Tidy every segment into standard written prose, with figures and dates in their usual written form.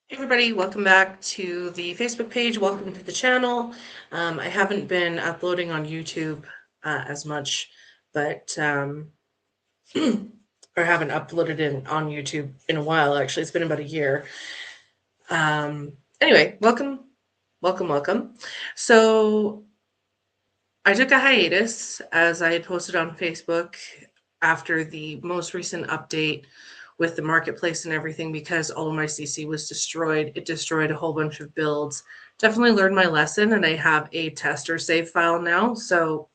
Hey everybody, welcome back to the Facebook page. Welcome to the channel. I haven't been uploading on YouTube as much, but or haven't uploaded on YouTube in a while. Actually, it's been about a year. Anyway, welcome. So I took a hiatus as I had posted on Facebook after the most recent update with the marketplace and everything because all of my CC was destroyed. It destroyed a whole bunch of builds. Definitely learned my lesson, and I have a tester save file now. So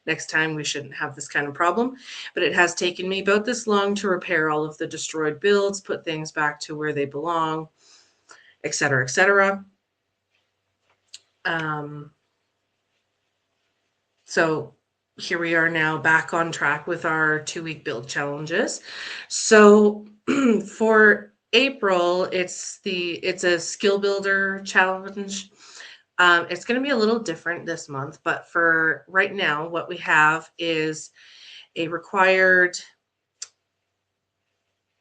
next time we shouldn't have this kind of problem. But it has taken me about this long to repair all of the destroyed builds, put things back to where they belong, etc., etc. So here we are now back on track with our 2-week build challenges. So for April, it's a skill builder challenge. It's going to be a little different this month, but for right now, what we have is a required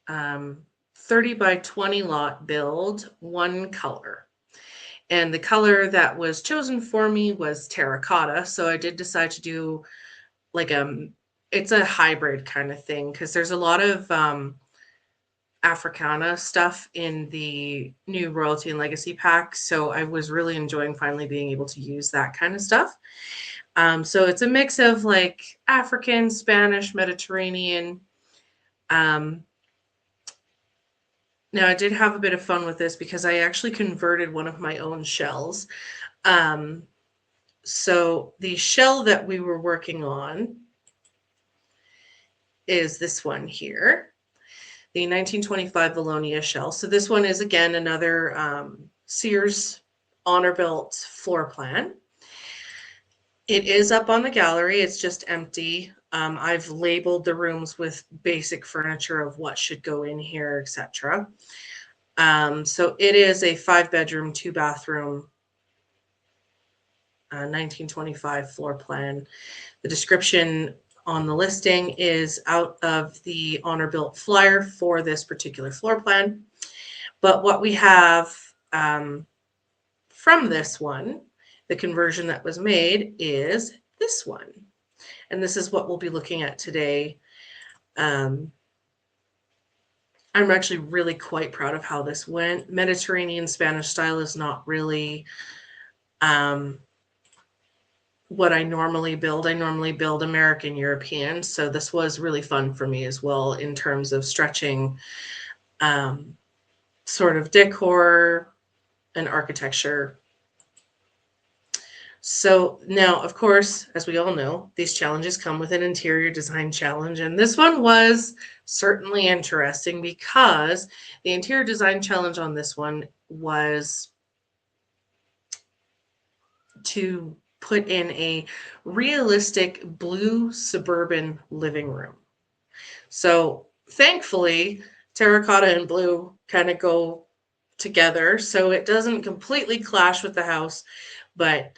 30 by 20 lot build, one color. And the color that was chosen for me was terracotta. So I did decide to do like it's a hybrid kind of thing because there's a lot of Africana stuff in the new Royalty and Legacy pack. So I was really enjoying finally being able to use that kind of stuff. So it's a mix of like African, Spanish, Mediterranean. Now I did have a bit of fun with this because I actually converted one of my own shells. So the shell that we were working on is this one here, the 1925 Valonia shell. So this one is, again, another Sears Honor Built floor plan. It is up on the gallery. It's just empty. I've labeled the rooms with basic furniture of what should go in here, etc. So it is a 5-bedroom, 2-bathroom, 1925 floor plan. The description on the listing is out of the Honor Built flyer for this particular floor plan. But what we have from this one, the conversion that was made, is this one. And this is what we'll be looking at today. I'm actually really quite proud of how this went. Mediterranean Spanish style is not really what I normally build. I normally build American European. So this was really fun for me as well in terms of stretching sort of decor and architecture. So now, of course, as we all know, these challenges come with an interior design challenge. And this one was certainly interesting because the interior design challenge on this one was to put in a realistic blue suburban living room. So thankfully, terracotta and blue kind of go together, so it doesn't completely clash with the house, but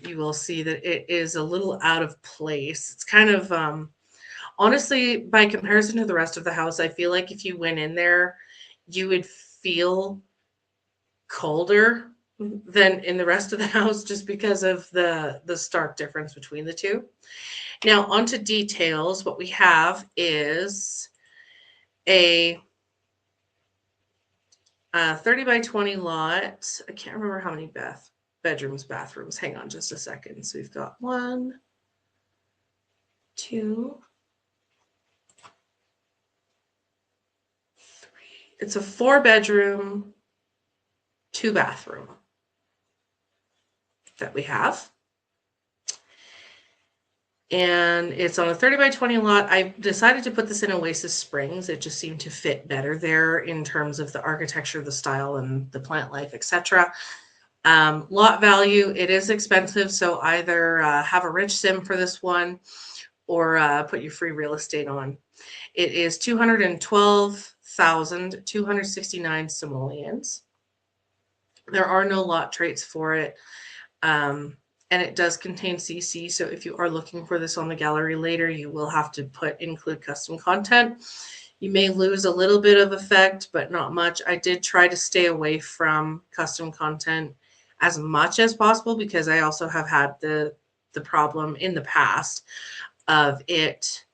you will see that it is a little out of place. It's kind of, honestly, by comparison to the rest of the house, I feel like if you went in there, you would feel colder than in the rest of the house just because of the stark difference between the two. Now, onto details. What we have is a 30 by 20 lot. I can't remember how many bedrooms, bathrooms. Hang on just a second. So we've got 1, 2, 3. It's a 4-bedroom, 2-bathroom that we have. And it's on a 30 by 20 lot. I decided to put this in Oasis Springs. It just seemed to fit better there in terms of the architecture, the style, and the plant life, etc. Lot value, it is expensive, so either have a rich sim for this one or put your free real estate on. It is 212,269 simoleons. There are no lot traits for it. And it does contain CC, so if you are looking for this on the gallery later, you will have to include custom content. You may lose a little bit of effect, but not much. I did try to stay away from custom content as much as possible because I also have had the problem in the past of it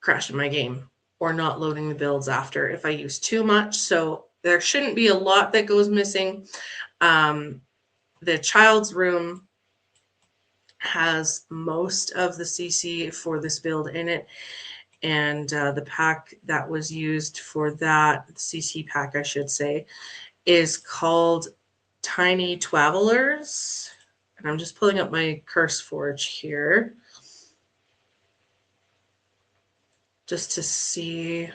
crashing my game or not loading the builds after if I use too much. So there shouldn't be a lot that goes missing. The child's room has most of the CC for this build in it. And the pack that was used for that, the CC pack, I should say, is called Tiny Twavelers. And I'm just pulling up my Curse Forge here just to see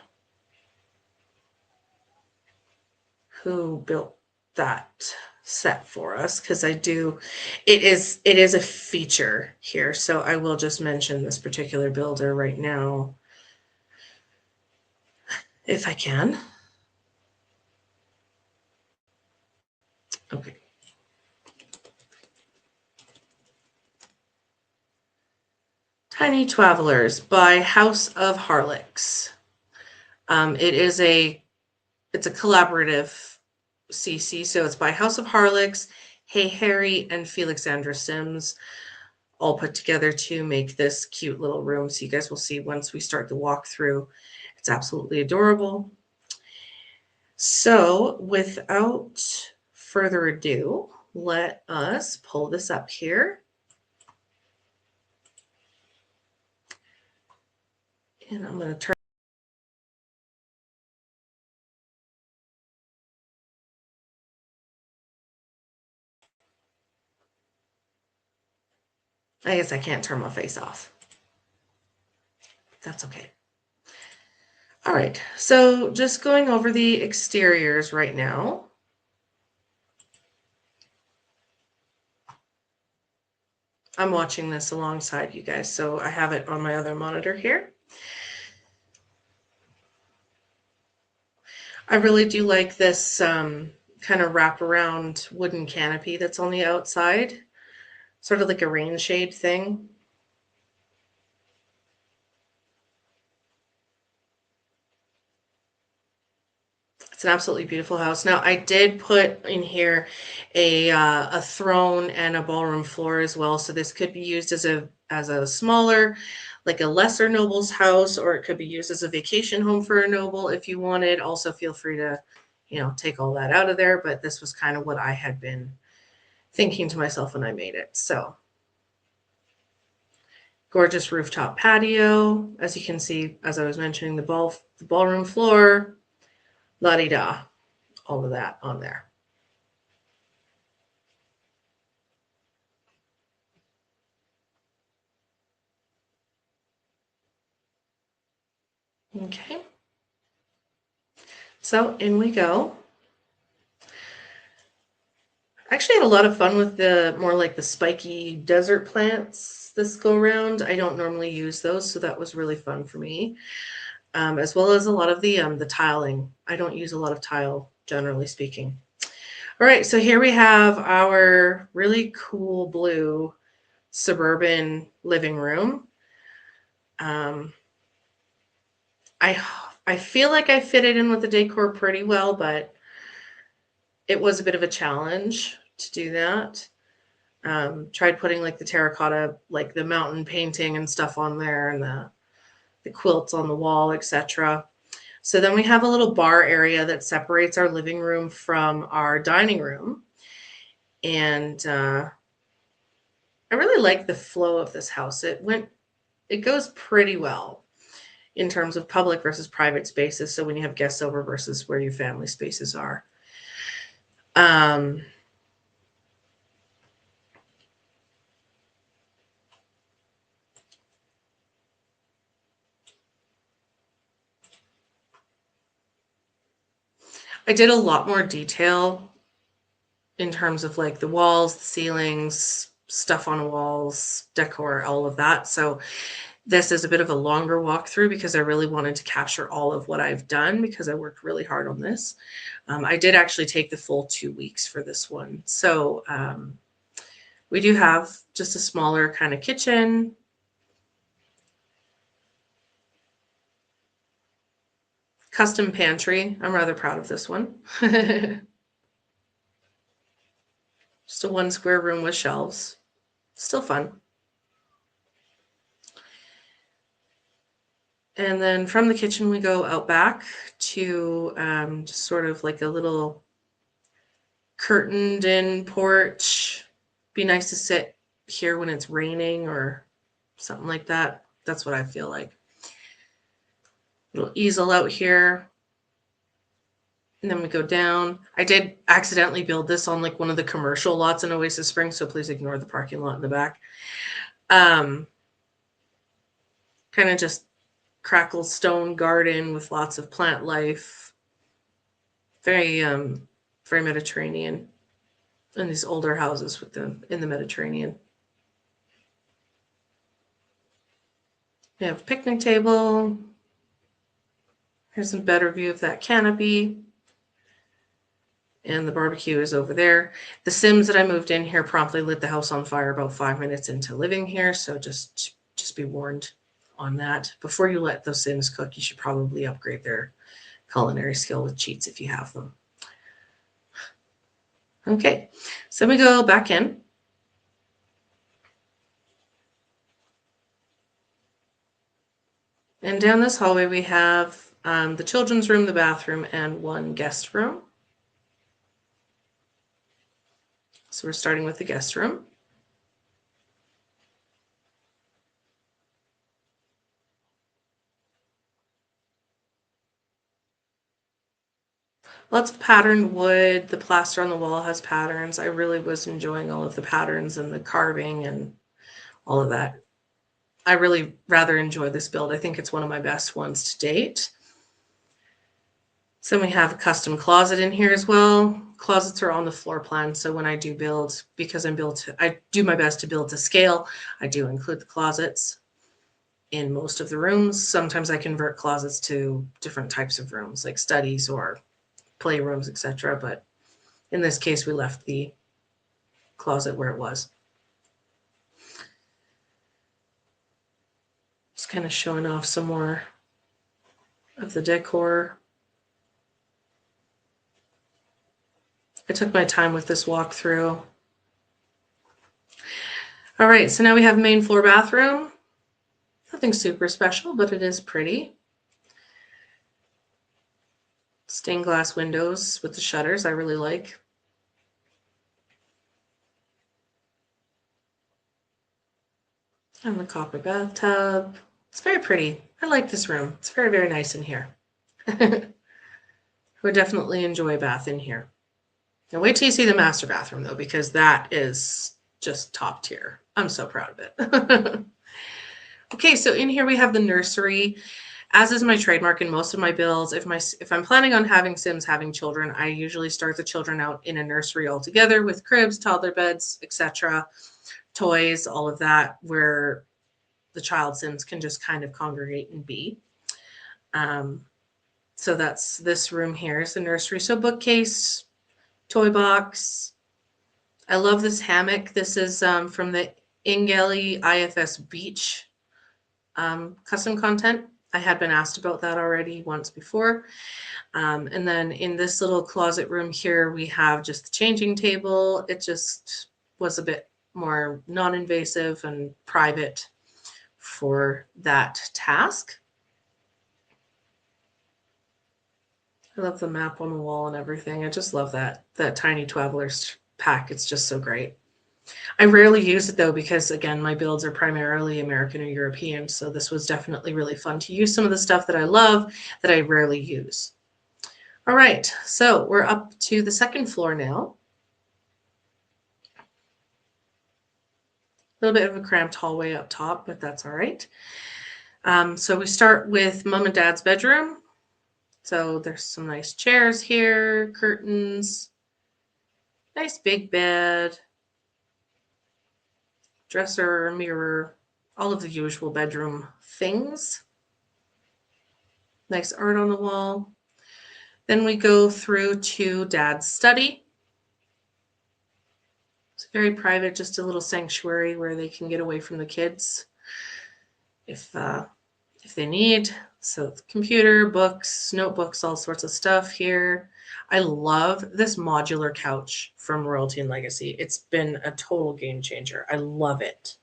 who built that set for us, because it is a feature here. So I will just mention this particular builder right now if I can. Okay. Tiny Twavelers by House of Harlix. It's a collaborative CC, so it's by House of Harlix, Hey Harry, and Felixandra Sims, all put together to make this cute little room. So you guys will see once we start the walkthrough. It's absolutely adorable. So without further ado, let us pull this up here. And I'm going to turn. I guess I can't turn my face off. That's okay. All right, so just going over the exteriors right now. I'm watching this alongside you guys, so I have it on my other monitor here. I really do like this kind of wraparound wooden canopy that's on the outside, sort of like a rain shade thing. It's an absolutely beautiful house. Now, I did put in here a throne and a ballroom floor as well, so this could be used as a smaller, like a lesser noble's house, or it could be used as a vacation home for a noble if you wanted. Also, feel free to, take all that out of there, but this was kind of what I had been thinking to myself when I made it. So, gorgeous rooftop patio. As you can see, as I was mentioning, the ballroom floor, la-di-da, all of that on there. Okay. So in we go. I actually had a lot of fun with the more like the spiky desert plants this go around. I don't normally use those, so that was really fun for me. As well as a lot of the tiling. I don't use a lot of tile, generally speaking. All right, so here we have our really cool blue suburban living room. I feel like I fit it in with the decor pretty well, but it was a bit of a challenge to do that. Tried putting like the terracotta, like the mountain painting and stuff on there, and the quilts on the wall, etc. So then we have a little bar area that separates our living room from our dining room. And I really like the flow of this house. It goes pretty well in terms of public versus private spaces. So when you have guests over versus where your family spaces are. I did a lot more detail in terms of like the walls, the ceilings, stuff on walls, decor, all of that. So this is a bit of a longer walkthrough because I really wanted to capture all of what I've done because I worked really hard on this. I did actually take the full 2 weeks for this one. So we do have just a smaller kind of kitchen. custom pantry. I'm rather proud of this one. Just a 1 square room with shelves. Still fun. And then from the kitchen, we go out back to just sort of like a little curtained in porch. Be nice to sit here when it's raining or something like that. That's what I feel like. Little easel out here. And then we go down. I did accidentally build this on like one of the commercial lots in Oasis Springs, so please ignore the parking lot in the back. Kind of just crackle stone garden with lots of plant life. Very very Mediterranean. And these older houses with them in the Mediterranean. We have a picnic table. Here's a better view of that canopy. And the barbecue is over there. The Sims that I moved in here promptly lit the house on fire about 5 minutes into living here. So just be warned on that. Before you let those Sims cook, you should probably upgrade their culinary skill with cheats if you have them. Okay, so we go back in. And down this hallway, we have the children's room, the bathroom, and 1 guest room. So we're starting with the guest room. Lots of patterned wood. The plaster on the wall has patterns. I really was enjoying all of the patterns and the carving and all of that. I really rather enjoy this build. I think it's one of my best ones to date. So we have a custom closet in here as well. Closets are on the floor plan. So when I do build, because I do my best to build to scale, I do include the closets in most of the rooms. Sometimes I convert closets to different types of rooms, like studies or playrooms, etc. But in this case, we left the closet where it was. Just kind of showing off some more of the decor. I took my time with this walkthrough. All right, so now we have main floor bathroom. Nothing super special, but it is pretty. Stained glass windows with the shutters, I really like. And the copper bathtub. It's very pretty. I like this room. It's very, very nice in here. Would definitely enjoy a bath in here. Now wait till you see the master bathroom though, because that is just top tier. I'm so proud of it. Okay, so in here we have the nursery. As is my trademark in most of my builds, if I'm planning on having Sims having children, I usually start the children out in a nursery altogether with cribs, toddler beds, etc., toys, all of that, where the child Sims can just kind of congregate and be. So that's this room here is the nursery. So bookcase, toy box. I love this hammock. This is from the Ingelly IFS Beach custom content. I had been asked about that already once before. And then in this little closet room here, we have just the changing table. It just was a bit more non-invasive and private for that task. I love the map on the wall and everything. I just love that tiny Travelers pack. It's just so great. I rarely use it though, because again, my builds are primarily American or European. So this was definitely really fun to use some of the stuff that I love that I rarely use. All right, so we're up to the second floor now. A little bit of a cramped hallway up top, but that's all right. So we start with mom and dad's bedroom. So there's some nice chairs here, curtains, nice big bed, dresser, mirror, all of the usual bedroom things. Nice art on the wall. Then we go through to dad's study. It's very private, just a little sanctuary where they can get away from the kids if they need. So computer, books, notebooks, all sorts of stuff here. I love this modular couch from Royalty and Legacy. It's been a total game changer. I love it.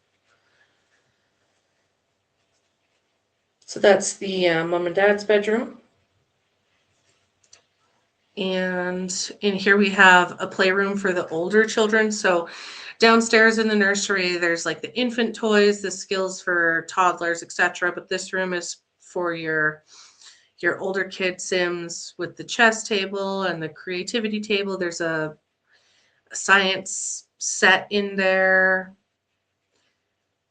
So that's the mom and dad's bedroom. And in here we have a playroom for the older children. So downstairs in the nursery, there's like the infant toys, the skills for toddlers, etc. But this room is for your older kid Sims with the chess table and the creativity table. There's a science set in there,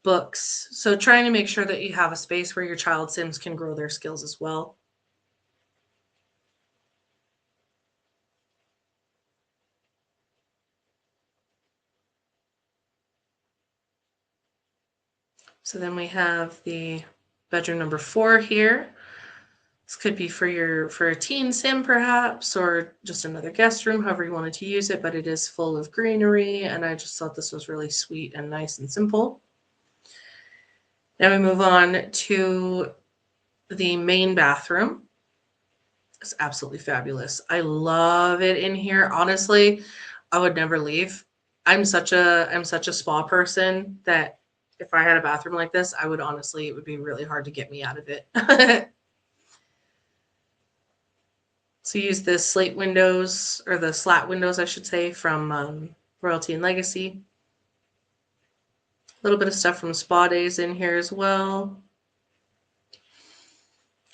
books. So trying to make sure that you have a space where your child Sims can grow their skills as well. So then we have the bedroom number 4 here. This could be for a teen sim perhaps, or just another guest room, however you wanted to use it, but it is full of greenery, and I just thought this was really sweet and nice and simple. Now we move on to the main bathroom. It's absolutely fabulous. I love it in here. Honestly, I would never leave. I'm such a spa person that if I had a bathroom like this, I would honestly, it would be really hard to get me out of it. So use the slate windows, or the slat windows, I should say, from Royalty and Legacy. A little bit of stuff from Spa Days in here as well.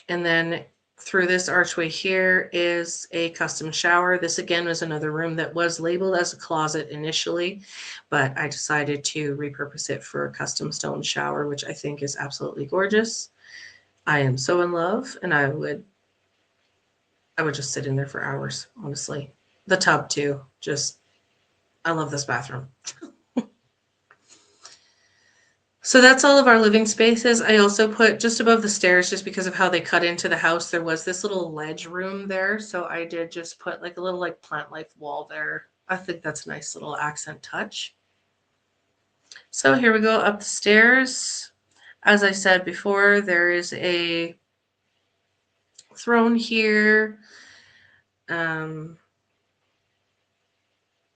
And then through this archway here is a custom shower. This again was another room that was labeled as a closet initially, but I decided to repurpose it for a custom stone shower, which I think is absolutely gorgeous. I am so in love, and I would just sit in there for hours, honestly. The tub too, just, I love this bathroom. So that's all of our living spaces. I also put just above the stairs, just because of how they cut into the house, there was this little ledge room there. So I did just put like a little like plant life wall there. I think that's a nice little accent touch. So here we go up the stairs. As I said before, there is a throne here. I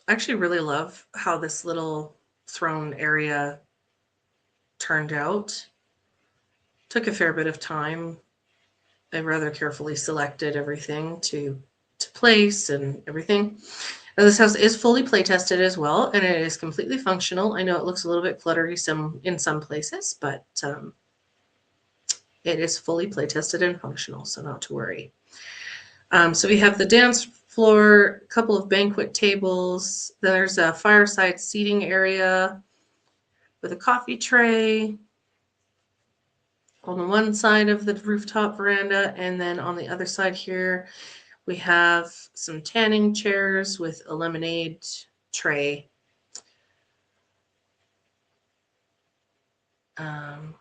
actually really love how this little throne area turned out. Took a fair bit of time. I rather carefully selected everything to place and everything. Now this house is fully play tested as well, and it is completely functional. I know it looks a little bit cluttery in some places, but it is fully play tested and functional, so not to worry. So we have the dance floor, a couple of banquet tables. There's a fireside seating area with a coffee tray on the one side of the rooftop veranda, and then on the other side here we have some tanning chairs with a lemonade tray. And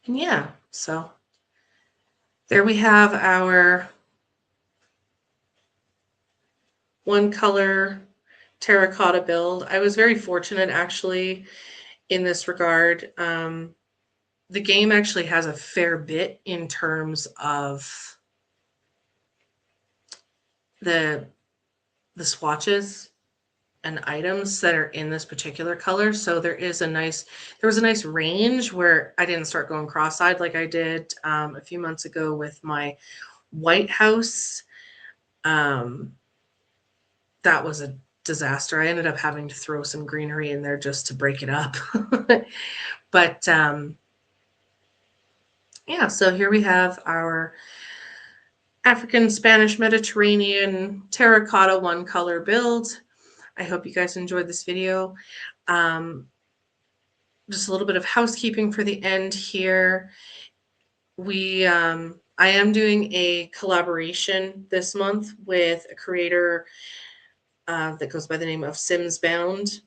yeah, so there we have our one color terracotta build. I was very fortunate actually in this regard. The game actually has a fair bit in terms of the swatches and items that are in this particular color. So there was a nice range where I didn't start going cross-eyed like I did a few months ago with my White House. That was a disaster. I ended up having to throw some greenery in there just to break it up. But yeah, so here we have our African, Spanish, Mediterranean terracotta one color build. I hope you guys enjoyed this video. Just a little bit of housekeeping for the end here. I am doing a collaboration this month with a creator that goes by the name of SimsBound.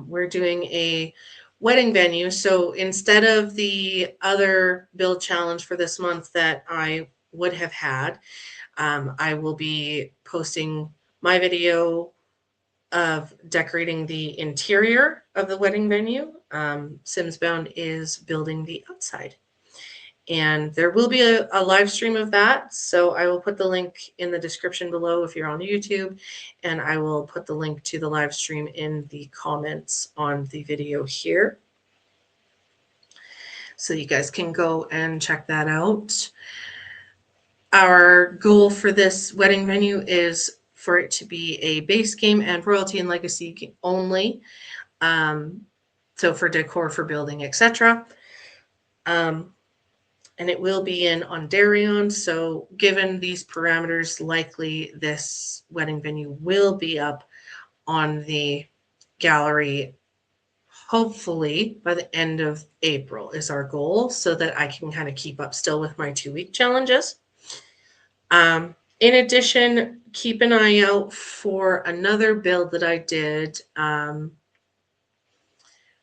We're doing a wedding venue. So instead of the other build challenge for this month that I would have had, I will be posting my video of decorating the interior of the wedding venue. SimsBound is building the outside. And there will be a live stream of that. So I will put the link in the description below if you're on YouTube, and I will put the link to the live stream in the comments on the video here. So you guys can go and check that out. Our goal for this wedding venue is for it to be a base game and royalty and legacy only. So for decor, for building, etc. And it will be in Ondarion. So given these parameters, likely this wedding venue will be up on the gallery, hopefully by the end of April is our goal, so that I can kind of keep up still with my 2-week challenges. In addition, keep an eye out for another build that I did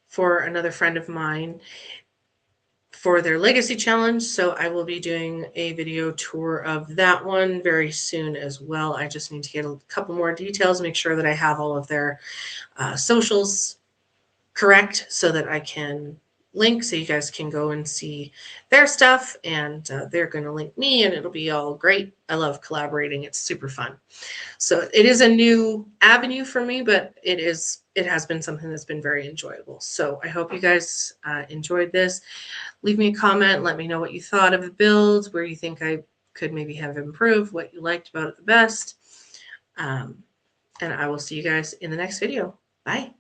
for another friend of mine for their legacy challenge. So I will be doing a video tour of that one very soon as well. I just need to get a couple more details, make sure that I have all of their socials correct so that I can link, so you guys can go and see their stuff, and they're going to link me, and it'll be all great. I love collaborating. It's super fun. So it is a new avenue for me, but it has been something that's been very enjoyable. So I hope you guys enjoyed this. Leave me a comment. Let me know what you thought of the build, where you think I could maybe have improved, what you liked about it the best. And I will see you guys in the next video. Bye.